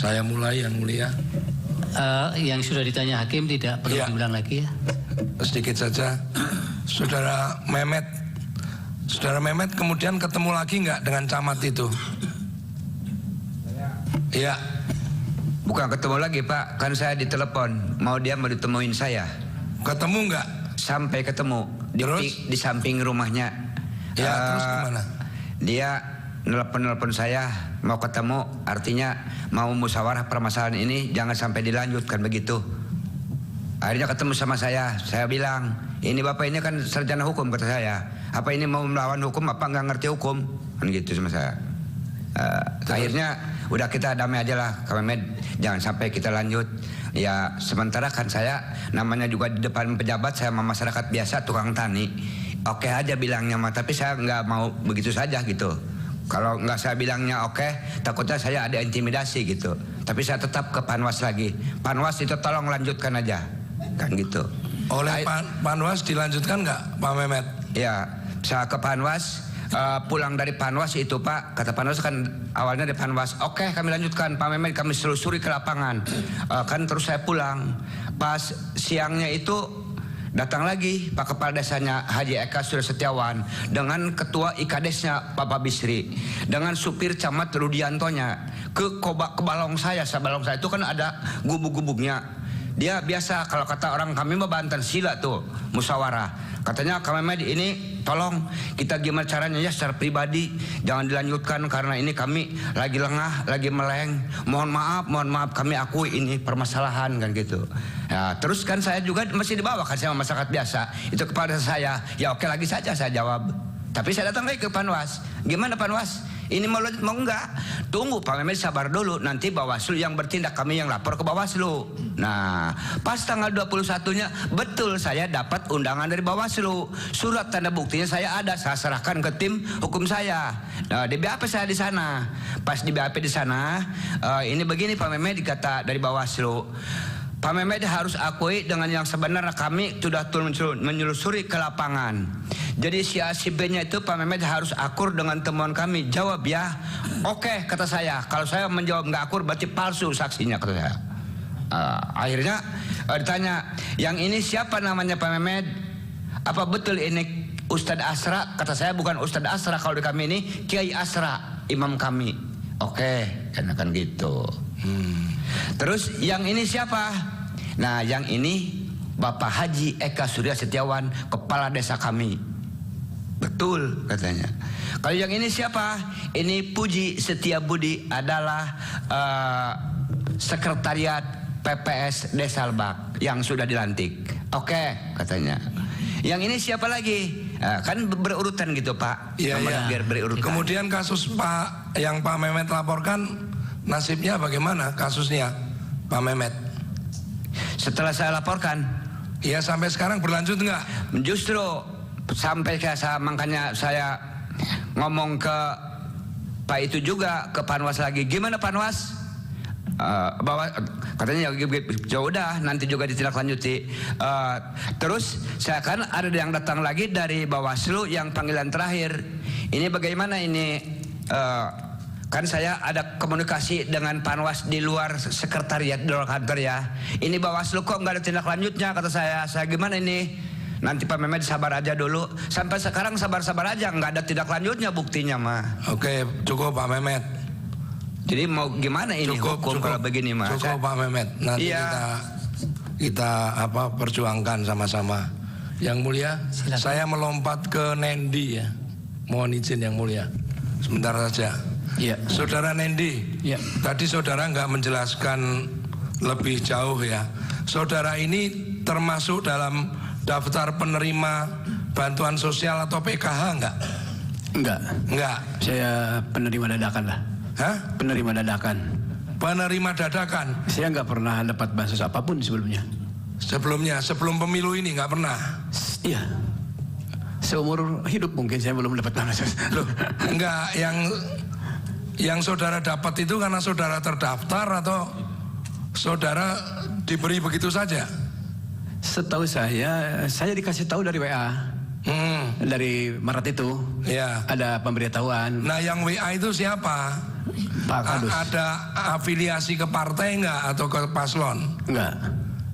Saya mulai yang mulia. Yang sudah ditanya hakim tidak perlu diulang lagi ya. Sedikit saja. Saudara Mehmet kemudian ketemu lagi nggak dengan camat itu? Iya. Bukan ketemu lagi Pak, kan saya ditelepon, mau ditemuin saya. Ketemu nggak? Sampai ketemu di samping rumahnya. Ya, terus gimana? Dia nelpon saya mau ketemu, artinya mau musyawarah permasalahan ini jangan sampai dilanjutkan begitu. Akhirnya ketemu sama saya bilang, ini bapak ini kan sarjana hukum kata saya, apa ini mau melawan hukum apa nggak ngerti hukum, kan gitu sama saya. Akhirnya udah kita damai aja lah, Kak Mehmet, jangan sampai kita lanjut. Ya sementara kan saya namanya juga di depan pejabat, saya sama masyarakat biasa tukang tani, oke aja bilangnya mah, tapi saya nggak mau begitu saja gitu. Kalau nggak saya bilangnya oke, takutnya saya ada intimidasi gitu. Tapi saya tetap ke Panwas lagi. Panwas itu tolong lanjutkan aja, kan gitu. Oleh Panwas dilanjutkan nggak, Pak Mehmet? Ya, saya ke Panwas. Pulang dari Panwas itu Pak, kata Panwas kan awalnya dari Panwas, oke kami lanjutkan Pak Mehmet, kami selusuri ke lapangan. Kan terus saya pulang. Pas siangnya itu datang lagi Pak Kepala Desanya Haji Eka Surya Setiawan dengan Ketua IKADESnya Bapak Bisri, dengan supir camat Rudiantonya ke balong saya itu kan ada gubuk-gubuknya. Dia biasa kalau kata orang kami mah Banten sila tuh musyawarah. Katanya Kak Mehmet ini tolong kita gimana caranya ya secara pribadi jangan dilanjutkan karena ini kami lagi lengah, lagi meleng. Mohon maaf kami akui ini permasalahan kan gitu. Ya, terus kan saya juga masih dibawa kan sama masyarakat biasa. Itu kepada saya, ya oke lagi saja saya jawab. Tapi saya datang lagi ke Panwas. Gimana Panwas? Ini mau enggak? Tunggu Pak Mehmet sabar dulu, nanti Bawaslu yang bertindak, kami yang lapor ke Bawaslu. Nah, pas tanggal 21-nya betul saya dapat undangan dari Bawaslu. Surat tanda buktinya saya ada, saya serahkan ke tim hukum saya. Nah, di BAP saya di sana. Pas di BAP di sana, ini begini Pak Mehmet dikata dari Bawaslu. Pak Mehmet harus akui dengan yang sebenarnya kami sudah menyelusuri ke lapangan. Jadi si A si B-nya itu Pak Mehmet harus akur dengan temuan kami. Jawab ya. Oke kata saya. Kalau saya menjawab nggak akur berarti palsu saksinya kata saya. Akhirnya ditanya, yang ini siapa namanya Pak Mehmet? Apa betul ini Ustadz Asra? Kata saya bukan Ustadz Asra, kalau di kami ini Kiai Asra, imam kami. Oke, kan gitu. Terus yang ini siapa? Nah yang ini Bapak Haji Eka Surya Setiawan, kepala desa kami. Betul katanya. Kalau yang ini siapa? Ini Puji Setiabudi adalah sekretariat PPS Desa Lebak yang sudah dilantik. Oke katanya. Yang ini siapa lagi? Kan berurutan gitu Pak. Iya. Biar berurutan. Kemudian kasus yang Pak Mehmet laporkan, nasibnya bagaimana kasusnya Pak Mehmet? Setelah saya laporkan, ya sampai sekarang berlanjut nggak? Justru sampai makanya saya ngomong ke Pak itu juga, ke Panwas lagi. Gimana Panwas? Bahwa katanya ya udah nanti juga ditindaklanjuti. Terus saya kan ada yang datang lagi dari Bawaslu yang panggilan terakhir. Ini bagaimana ini? Kan saya ada komunikasi dengan Panwas di luar sekretariat, di luar kantor ya. Ini Bawaslu kok nggak ada tindak lanjutnya kata saya. Saya gimana ini? Nanti Pak Mehmet sabar aja dulu. Sampai sekarang sabar-sabar aja, nggak ada tindak lanjutnya buktinya mah. Oke, cukup Pak Mehmet. Jadi mau gimana ini hukum kalau begini mah? Cukup Pak Mehmet. Nanti kita perjuangkan sama-sama. Yang mulia, silakan. Saya melompat ke Nendi ya. Mohon izin yang mulia. Sebentar saja. Ya. Saudara Nendi, ya. Tadi saudara nggak menjelaskan lebih jauh ya. Saudara ini termasuk dalam daftar penerima bantuan sosial atau PKH enggak? Enggak. Saya penerima dadakan lah. Hah? Penerima dadakan. Penerima dadakan. Saya nggak pernah dapat bansos apapun sebelumnya. Sebelum pemilu ini nggak pernah. Iya. Seumur hidup mungkin saya belum dapat bansos. Loh, enggak, yang saudara dapat itu karena saudara terdaftar atau saudara diberi begitu saja? Setahu saya dikasih tahu dari WA. Dari Maret itu Ya. ada pemberitahuan Nah, yang WA itu siapa? Pak Kadus. Ada afiliasi ke partai enggak atau ke paslon? Enggak,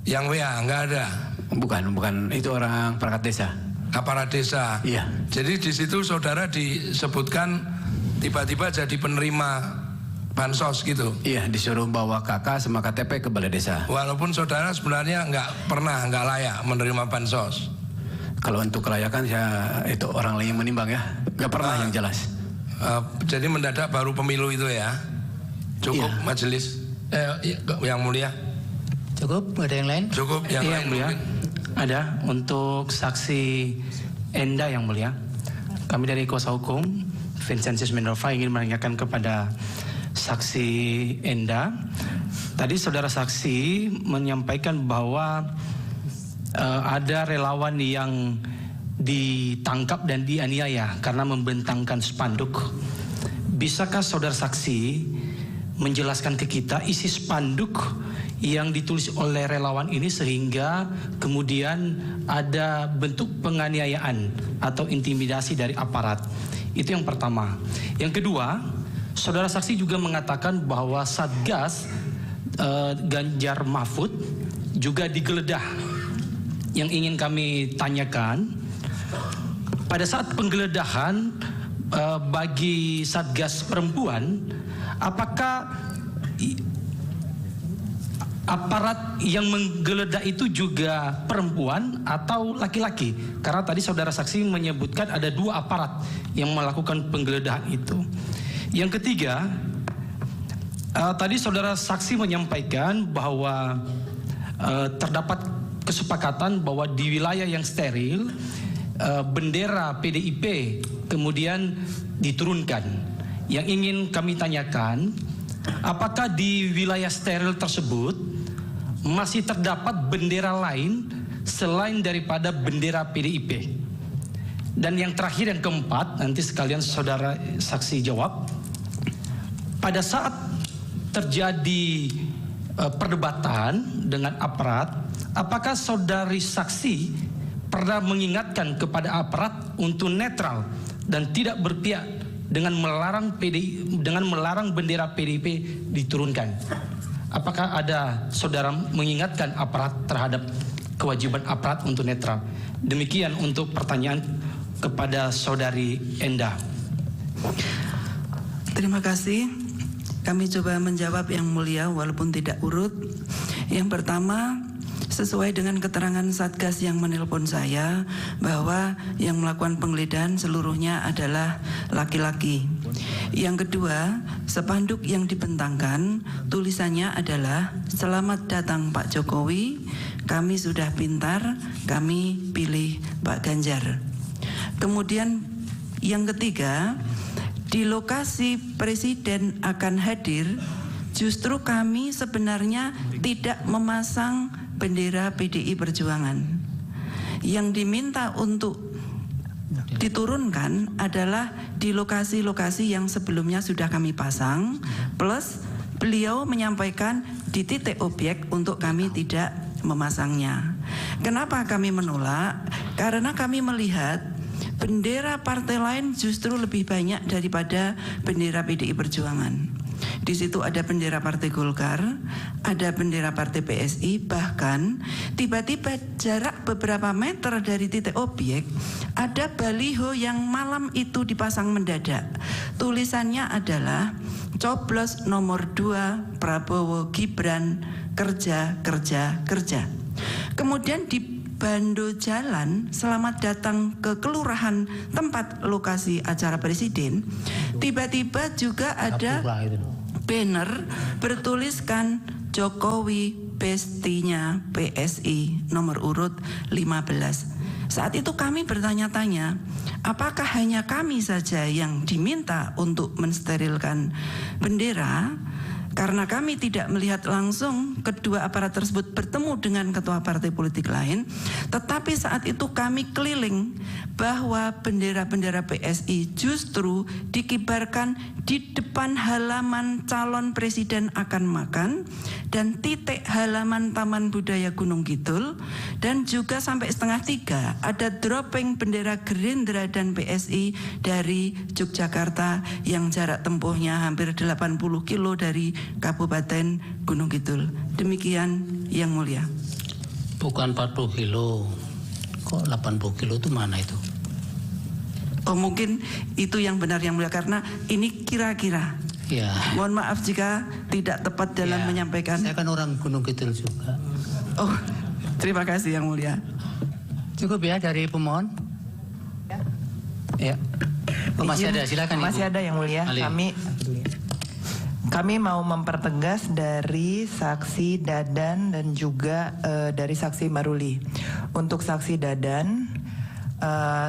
Yang WA enggak ada. bukan itu orang perangkat desa. Aparat desa. Iya. Jadi di situ saudara disebutkan tiba-tiba jadi penerima bansos gitu. Iya, disuruh bawa KK sama KTP ke balai desa. Walaupun saudara sebenarnya nggak layak menerima bansos. Kalau untuk kelayakan itu orang lain yang menimbang ya, nggak pernah yang jelas. Jadi mendadak baru pemilu itu ya. Cukup Iya. majelis yang mulia. Cukup, ada yang lain? Cukup yang Iya, lain mulia. mungkin. Ada untuk saksi Enda yang mulia. Kami dari kuasa hukum Vincenzius Mendolfa ingin menanyakan kepada saksi Enda. Tadi saudara saksi menyampaikan bahwa ada relawan yang ditangkap dan dianiaya karena membentangkan spanduk. Bisakah saudara saksi menjelaskan ke kita isi spanduk yang ditulis oleh relawan ini sehingga kemudian ada bentuk penganiayaan atau intimidasi dari aparat? Itu yang pertama. Yang kedua, saudara saksi juga mengatakan bahwa Satgas Ganjar Mahfud juga digeledah. Yang ingin kami tanyakan, pada saat penggeledahan bagi Satgas Perempuan, apakah aparat yang menggeledah itu juga perempuan atau laki-laki? Karena tadi saudara saksi menyebutkan ada 2 aparat yang melakukan penggeledahan itu. Yang ketiga, tadi saudara saksi menyampaikan bahwa terdapat kesepakatan bahwa di wilayah yang steril bendera PDIP kemudian diturunkan. Yang ingin kami tanyakan, apakah di wilayah steril tersebut masih terdapat bendera lain selain daripada bendera PDIP? Dan yang terakhir, yang keempat, nanti sekalian saudara saksi jawab. Pada saat terjadi perdebatan dengan aparat, apakah saudari saksi pernah mengingatkan kepada aparat untuk netral dan tidak berpihak dengan melarang bendera PDIP diturunkan? Apakah ada saudara mengingatkan aparat terhadap kewajiban aparat untuk netral? Demikian untuk pertanyaan kepada saudari Enda. Terima kasih. Kami coba menjawab yang mulia walaupun tidak urut. Yang pertama, sesuai dengan keterangan Satgas yang menelpon saya bahwa yang melakukan penggeledahan seluruhnya adalah laki-laki. Yang kedua, spanduk yang dibentangkan tulisannya adalah "Selamat datang Pak Jokowi, kami sudah pintar, kami pilih Pak Ganjar." Kemudian yang ketiga, di lokasi Presiden akan hadir, justru kami sebenarnya tidak memasang bendera PDI Perjuangan. Yang diminta untuk diturunkan adalah di lokasi-lokasi yang sebelumnya sudah kami pasang, plus beliau menyampaikan di titik objek untuk kami tidak memasangnya. Kenapa kami menolak? Karena kami melihat bendera partai lain justru lebih banyak daripada bendera PDI Perjuangan. Di situ ada bendera Partai Golkar, ada bendera Partai PSI, bahkan tiba-tiba jarak beberapa meter dari titik objek ada baliho yang malam itu dipasang mendadak. Tulisannya adalah "Coblos nomor 2 Prabowo Gibran, kerja, kerja, kerja." Kemudian di bando jalan "Selamat datang ke kelurahan tempat lokasi acara presiden", tiba-tiba juga ada banner bertuliskan "Jokowi bestinya PSI nomor urut 15". Saat itu kami bertanya-tanya, apakah hanya kami saja yang diminta untuk mensterilkan bendera? Karena kami tidak melihat langsung kedua aparat tersebut bertemu dengan ketua partai politik lain, tetapi saat itu kami keliling bahwa bendera-bendera PSI justru dikibarkan di depan halaman calon presiden akan makan dan titik halaman Taman Budaya Gunung Kidul, dan juga sampai 2:30 ada dropping bendera Gerindra dan PSI dari Yogyakarta yang jarak tempuhnya hampir 80 kilo dari Kabupaten Gunung Kidul. Demikian Yang Mulia. Bukan 40 kilo, kok 80 kilo itu mana itu? Oh, mungkin itu yang benar Yang Mulia, karena ini kira-kira. Ya. Mohon maaf jika tidak tepat dalam Ya, menyampaikan. saya kan orang Gunung Kidul juga. Oh, terima kasih Yang Mulia. Cukup ya dari pemohon? Ya. Oh, masih ada, silakan Ibu. Masih ada Yang Mulia. Ali. Kami mau mempertegas dari saksi Dadan dan juga dari saksi Maruli. Untuk saksi Dadan,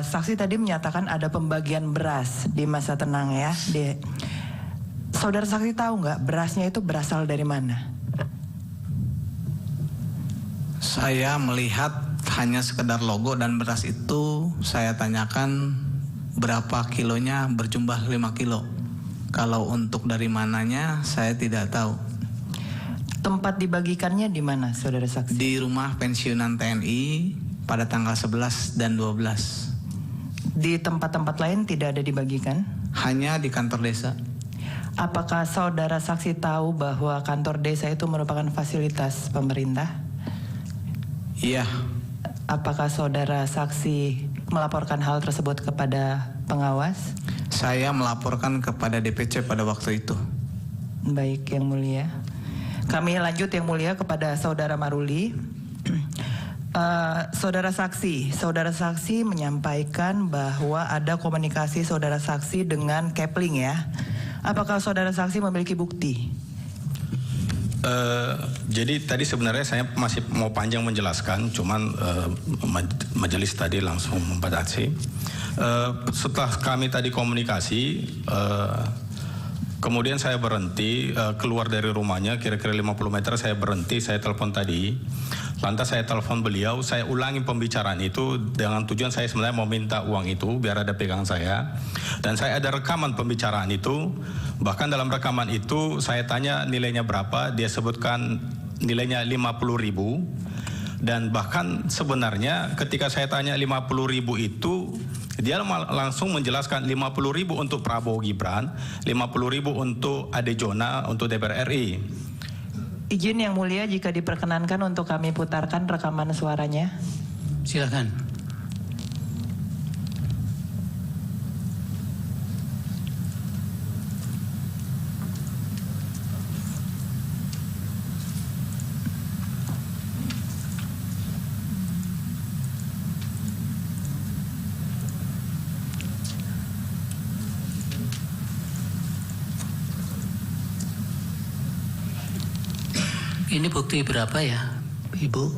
saksi tadi menyatakan ada pembagian beras di masa tenang ya. Saudara saksi tahu nggak berasnya itu berasal dari mana? Saya melihat hanya sekedar logo dan beras itu saya tanyakan berapa kilonya, berjumlah 5 kilo. Kalau untuk dari mananya saya tidak tahu. Tempat dibagikannya di mana saudara saksi? Di rumah pensiunan TNI pada tanggal 11 dan 12. Di tempat-tempat lain tidak ada dibagikan? Hanya di kantor desa. Apakah saudara saksi tahu bahwa kantor desa itu merupakan fasilitas pemerintah? Iya. Apakah saudara saksi melaporkan hal tersebut kepada pengawas? Saya melaporkan kepada DPC pada waktu itu. Baik Yang Mulia. Kami lanjut Yang Mulia kepada saudara Maruli. Saudara saksi menyampaikan bahwa ada komunikasi saudara saksi dengan Kepling ya. Apakah saudara saksi memiliki bukti? Jadi tadi sebenarnya saya masih mau panjang menjelaskan, cuman majelis tadi langsung membatasi. Setelah kami tadi komunikasi, kemudian saya berhenti, keluar dari rumahnya kira-kira 50 meter, saya berhenti, saya telepon tadi. Lantas saya telepon beliau, saya ulangi pembicaraan itu dengan tujuan saya sebenarnya mau minta uang itu biar ada pegangan saya. Dan saya ada rekaman pembicaraan itu. Bahkan dalam rekaman itu saya tanya nilainya berapa, dia sebutkan nilainya 50.000. Dan bahkan sebenarnya ketika saya tanya 50.000 itu, dia langsung menjelaskan 50.000 untuk Prabowo Gibran, 50.000 untuk Ade Jona untuk DPR RI. Izin Yang Mulia jika diperkenankan untuk kami putarkan rekaman suaranya. Silakan. Ini bukti berapa ya, Ibu?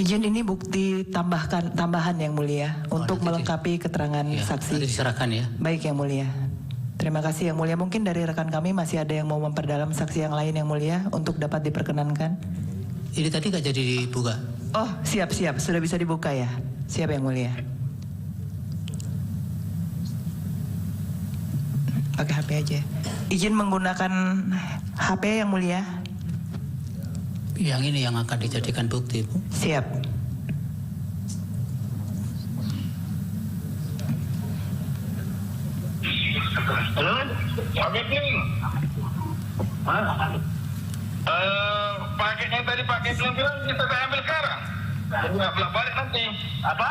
Izin ini bukti tambahan Yang Mulia untuk melengkapi keterangan Ya, saksi. nanti diserahkan ya. Baik Yang Mulia. Terima kasih Yang Mulia. Mungkin dari rekan kami masih ada yang mau memperdalam saksi yang lain Yang Mulia untuk dapat diperkenankan. Ini tadi nggak jadi dibuka. Oh siap, sudah bisa dibuka ya. Siap Yang Mulia. Pakai HP aja. Izin menggunakan HP Yang Mulia. Yang ini yang akan dijadikan bukti, Bu. Siap. Halo, Pak Kepling. Paketnya tadi Pak Kepling bilang kita saya ambil sekarang. Jadi nggak bolak balik nanti. Apa?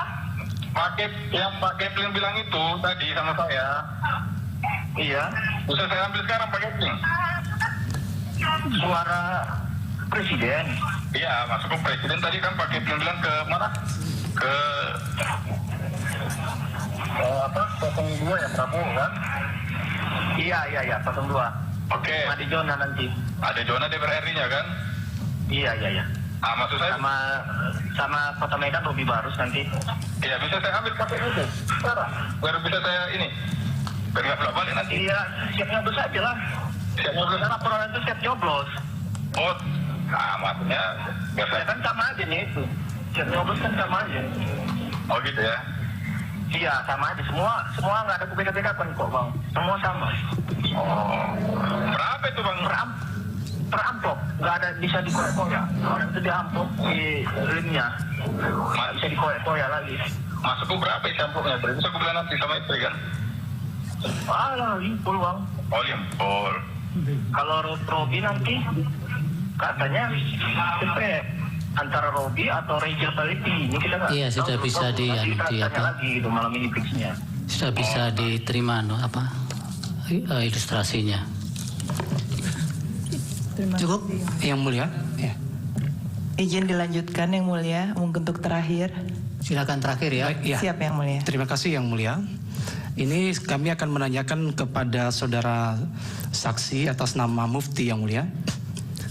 Paket yang Pak Kepling bilang itu tadi sama saya. Iya. Bisa saya ambil sekarang Pak Kepling. Suara Presiden. Iya, masuk ke Presiden tadi kan Pak Kepling bilang ke mana? Ke apa? 02 ya Prabowo kan? Iya, 02. Oke. Ada Jona nanti. Ada Jona DPR RI-nya kan? Iya. Ah, maksud saya sama Kota Medan Robi Barus nanti. Iya, bisa saya ambil paket itu. Sekarang. Biar bisa saya ini. Biar nggak bolak balik nanti. Iya, siapnya besar aja lah. Siap nyoblos kan laporan itu siap nyoblos. Oh, maksudnya biasanya kan sama aja nih itu. Siap nyoblos kan sama aja. Oh gitu ya? Iya sama aja, semua nggak ada beda-beda kan kok bang, semua sama. Oh, berapa itu bang? Per amplop, nggak ada bisa dikoyak-koyak. Orang itu di amplop di limnya, nggak bisa dikoyak-koyak lagi. Masukku berapa isi amplopnya? Bisa aku bilang nanti sama itu kan? Alah, limpul bang. Oh limpul. Kalau Robi nanti katanya cepet antara Robi atau Rachel Taliti. Ini kita nggak. Iya sudah bisa di apa? Lagi itu malam ini fixnya. Sudah bisa diterima ilustrasinya. Cukup yang mulia. Ya. Izin dilanjutkan yang mulia untuk terakhir. Silakan terakhir ya. Baik, ya. Siap yang mulia. Terima kasih yang mulia. Ini kami akan menanyakan kepada saudara saksi atas nama Mufti yang mulia.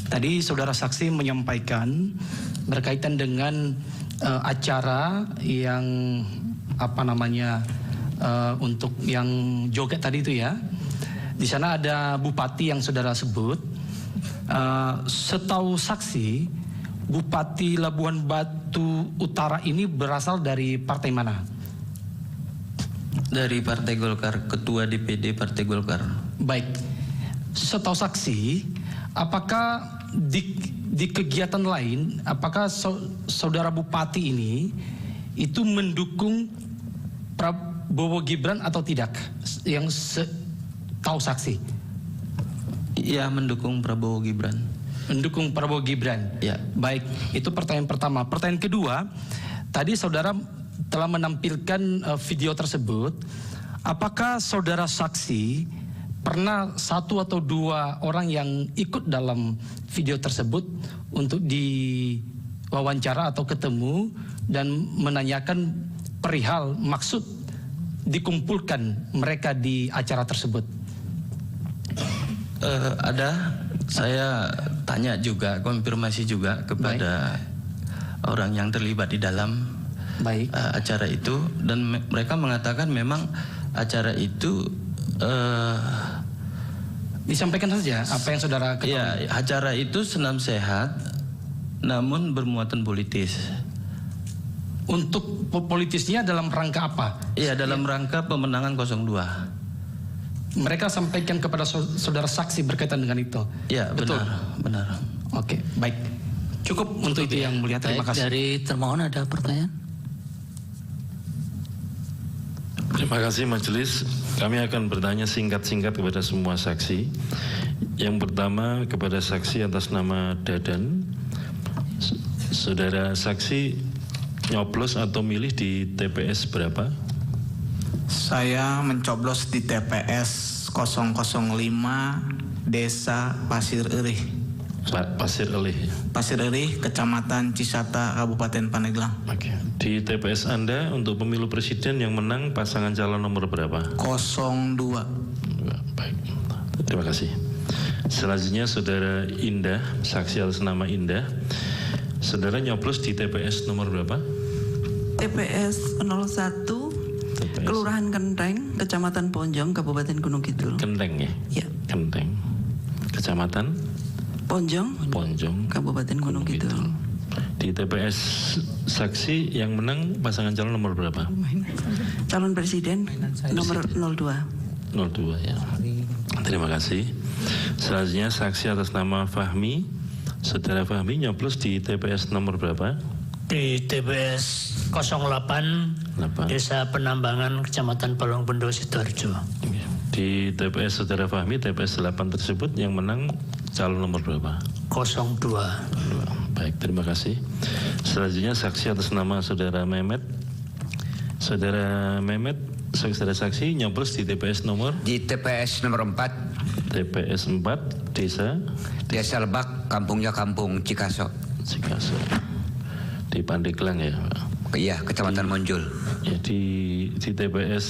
Tadi saudara saksi menyampaikan berkaitan dengan acara yang untuk yang joget tadi itu ya. Di sana ada bupati yang saudara sebut. Setahu saksi, Bupati Labuhan Batu Utara ini berasal dari partai mana? Dari Partai Golkar, Ketua DPD Partai Golkar. Baik, setahu saksi, apakah di kegiatan lain, apakah saudara Bupati ini itu mendukung Prabowo Gibran atau tidak? Yang tahu saksi? Iya, mendukung Prabowo Gibran. Mendukung Prabowo Gibran. Ya. Baik, itu pertanyaan pertama. Pertanyaan kedua, tadi saudara telah menampilkan video tersebut. Apakah saudara saksi pernah satu atau dua orang yang ikut dalam video tersebut untuk diwawancara atau ketemu dan menanyakan perihal maksud dikumpulkan mereka di acara tersebut? Ada, saya tanya juga, konfirmasi juga kepada orang yang terlibat di dalam acara itu, dan mereka mengatakan memang acara itu disampaikan saja apa yang saudara ketahui. Ya, acara itu senam sehat, namun bermuatan politis. Untuk politisnya dalam rangka apa? Iya, dalam rangka pemenangan 02. Mereka sampaikan kepada saudara saksi berkaitan dengan itu. Ya, betul. Benar. Oke, baik. Cukup untuk itu yang mulia. Terima kasih. Dari termohon ada pertanyaan? Terima kasih majelis. Kami akan bertanya singkat-singkat kepada semua saksi. Yang pertama kepada saksi atas nama Dadan. Saudara saksi nyoblos atau milih di TPS berapa? Saya mencoblos di TPS 005 Desa Pasir Erih. Pasir Erih. Pasir Erih, Kecamatan Cisata, Kabupaten Pandeglang. Oke. Di TPS Anda untuk pemilu presiden yang menang pasangan calon nomor berapa? 02. Baik. Terima kasih. Selanjutnya saudara Indah, saksi atas nama Indah. Saudara nyoblos di TPS nomor berapa? TPS 01 Kelurahan Kenteng, Kecamatan Ponjong, Kabupaten Gunung Kidul. Kenteng ya? Ya. Kenteng. Kecamatan? Ponjong, Kabupaten Gunung Kidul. Di TPS saksi yang menang pasangan calon nomor berapa? Calon Presiden nomor 02. 02 ya. Terima kasih. Selanjutnya saksi atas nama Fahmi. Saudara Fahmi nyoblos di TPS nomor berapa? Di TPS 08 Desa Penambangan Kecamatan Palongbendo Sidoarjo. Di TPS saudara Fahmi, TPS 8 tersebut yang menang calon nomor berapa? 02. Baik, terima kasih. Selanjutnya saksi atas nama saudara Mehmet. Saudara Mehmet, saudara saksi nyoblos di TPS nomor? Di TPS nomor 4. TPS 4 Desa Lebak, kampungnya Kampung Cikaso. Di Pandeglang ya, Pak? Iya, Kecamatan Monjol. Ya, di TPS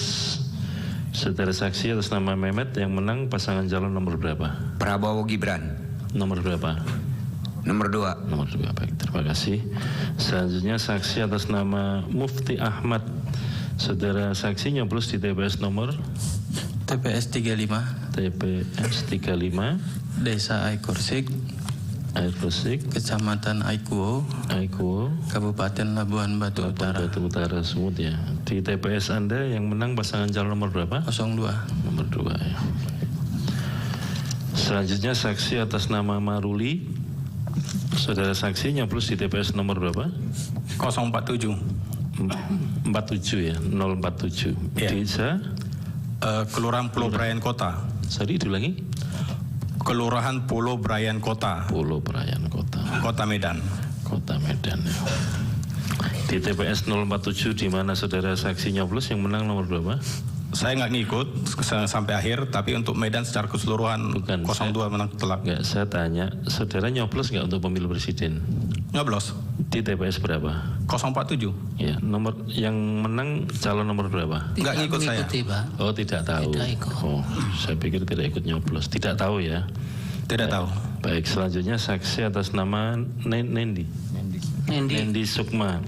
saudara saksi atas nama Mehmet yang menang pasangan calon nomor berapa? Prabowo Gibran. Nomor berapa? Nomor 2. Nomor 2, baik, terima kasih. Selanjutnya saksi atas nama Mufti Ahmad. Saudara saksi nyoblos di TPS nomor? TPS 35. TPS 35. Desa Aikorsik. Kecamatan Aikuo. Kabupaten Labuhan Batu Utara. Batu Utara Sumut ya. Di TPS Anda yang menang pasangan calon nomor berapa? 02. Nomor 2 ya. Selanjutnya saksi atas nama Maruli. Saudara saksi nyoblos di TPS nomor berapa? 047. 47 ya, 047. Ya. Desa Kelurahan Pulau Brayan Kota. Sorry, diulangi. Kelurahan Pulau Brayan Kota. Pulau Brayan Kota. Kota Medan. Kota Medan ya. Di TPS 047 di mana saudara saksi nyoblos yang menang nomor berapa? Saya nggak ngikut sampai akhir, tapi untuk Medan secara keseluruhan bukan 02 menang telak. Enggak, saya tanya, saudara nyoblos nggak untuk pemilu presiden? Nyoblos. Di TPS berapa? 047. Ya, nomor yang menang calon nomor berapa? Nggak ngikut saya. Pak. Oh, tidak tahu. Tidak ikut. Oh, saya pikir tidak ikut nyoblos. Tidak tahu ya? Tidak tahu. Baik, selanjutnya saksi atas nama Nendi Sukma.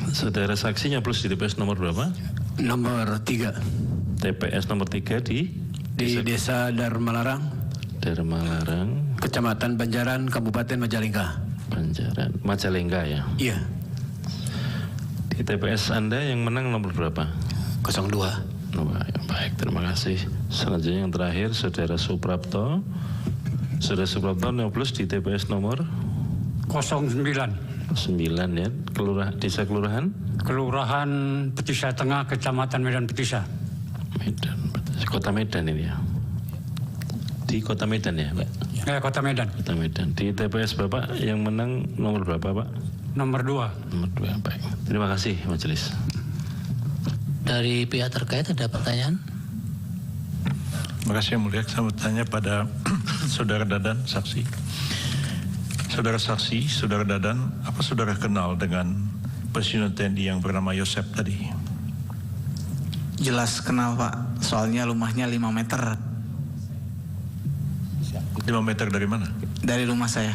Saudara saksi nyoblos di TPS nomor berapa? Nomor 3. TPS nomor 3 di Desa Darmalarang, Kecamatan Banjaran, Kabupaten Majalengka. Majalengka ya? Iya. Di TPS Anda yang menang nomor berapa? 02. Ya, baik, terima kasih. Selanjutnya yang terakhir Saudara Suprapto. Saudara Suprapto nyoblos di TPS nomor 09 ya. Desa kelurahan? Kelurahan Petisa Tengah, Kecamatan Medan Petisa. Kota Medan ini ya. Di Kota Medan ya, Pak? Kota Medan. Kota Medan. Di TPS Bapak yang menang nomor berapa, Pak? Nomor 2. Nomor 2, baik. Terima kasih, Majelis. Dari pihak terkait ada pertanyaan? Terima kasih yang mulia. Saya bertanya pada Saudara Dadan, saksi. Saudara saksi, Saudara Dadan, apa saudara kenal dengan pensiunan TNI yang bernama Yosep tadi? Jelas kenal Pak, soalnya rumahnya 5 meter. 5 meter dari mana? Dari rumah saya.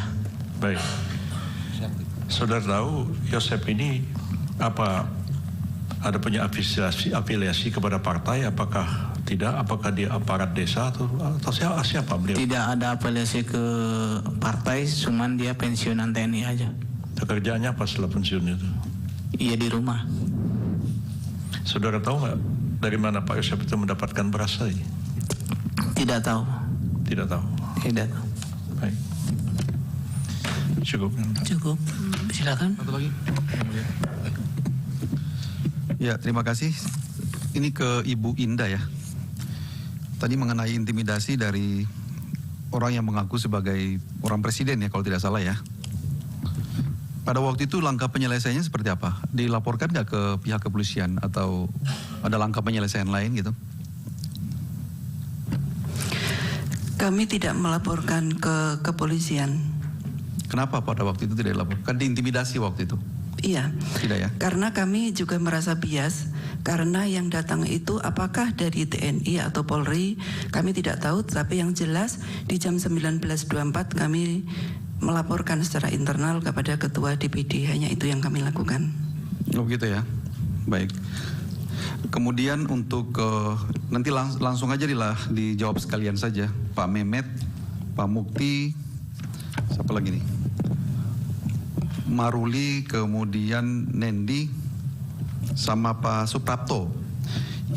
Baik. Saudara tahu Yosep ini apa ada punya afiliasi kepada partai? Apakah tidak? Apakah dia aparat desa atau siapa beliau? Tidak ada afiliasi ke partai, cuman dia pensiunan TNI aja. Pekerjaannya apa setelah pensiun itu? Iya di rumah. Saudara tahu nggak dari mana Pak Yosep itu mendapatkan beras tadi? Tidak tahu. Tidak tahu. Tidak tahu. Baik. Cukup. Silakan. Satu lagi. Ya, terima kasih. Ini ke Ibu Indah ya. Tadi mengenai intimidasi dari orang yang mengaku sebagai orang presiden ya, kalau tidak salah ya. Pada waktu itu langkah penyelesaiannya seperti apa? Dilaporkan nggak ke pihak kepolisian atau ada langkah penyelesaian lain gitu? Kami tidak melaporkan ke kepolisian. Kenapa pada waktu itu tidak dilaporkan? Diintimidasi waktu itu? Iya. Tidak ya? Karena kami juga merasa bias, karena yang datang itu apakah dari TNI atau Polri, kami tidak tahu, tapi yang jelas di jam 19.24 kami melaporkan secara internal kepada Ketua DPD, hanya itu yang kami lakukan. Oh gitu ya, baik. Kemudian untuk nanti langsung aja dijawab sekalian saja, Pak Mehmet, Pak Mukti, siapa lagi nih? Maruli, kemudian Nendi, sama Pak Suprapto.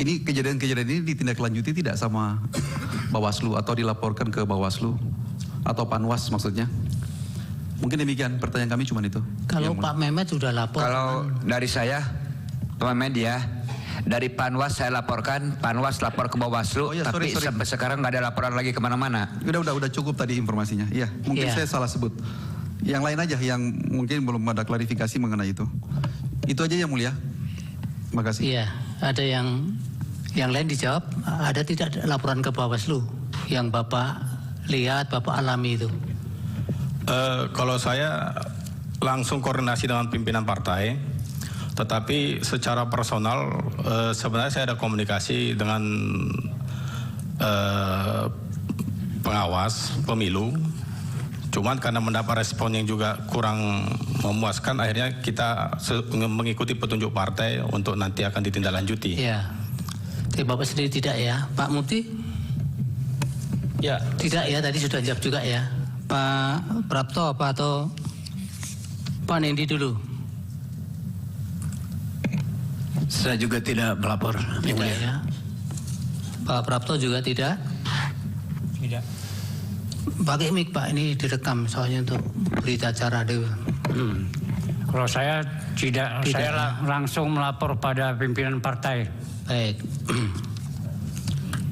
Ini kejadian-kejadian ini ditindaklanjuti tidak sama Bawaslu atau dilaporkan ke Bawaslu atau Panwas maksudnya? Mungkin demikian, pertanyaan kami cuma itu. Kalau Pak Mehmet sudah lapor. Kalau dari saya, Pak Mehmet ya, dari Panwas saya laporkan, Panwas lapor ke Bawaslu, tapi sampai sekarang nggak ada laporan lagi kemana-mana. Udah cukup tadi informasinya. Iya, mungkin saya salah sebut. Yang lain aja yang mungkin belum ada klarifikasi mengenai itu. Itu aja yang mulia. Terima kasih. Iya, ada yang lain dijawab. Ada tidak laporan ke Bawaslu yang Bapak lihat, Bapak alami itu? Kalau saya langsung koordinasi dengan pimpinan partai, tetapi secara personal sebenarnya saya ada komunikasi dengan pengawas pemilu. Cuman karena mendapat respon yang juga kurang memuaskan, akhirnya kita mengikuti petunjuk partai untuk nanti akan ditindaklanjuti. Iya. Tapi Bapak sendiri tidak ya, Pak Mukti? Ya. Tidak ya, tadi sudah jawab juga ya. Pak Prapto apa atau Pak Nendi dulu? Saya juga tidak melapor. Tidak ya. Pak Prapto juga tidak? Tidak. Pakai mic Pak, ini direkam soalnya untuk berita acara dulu. Kalau saya tidak. Saya langsung melapor pada pimpinan partai. Baik.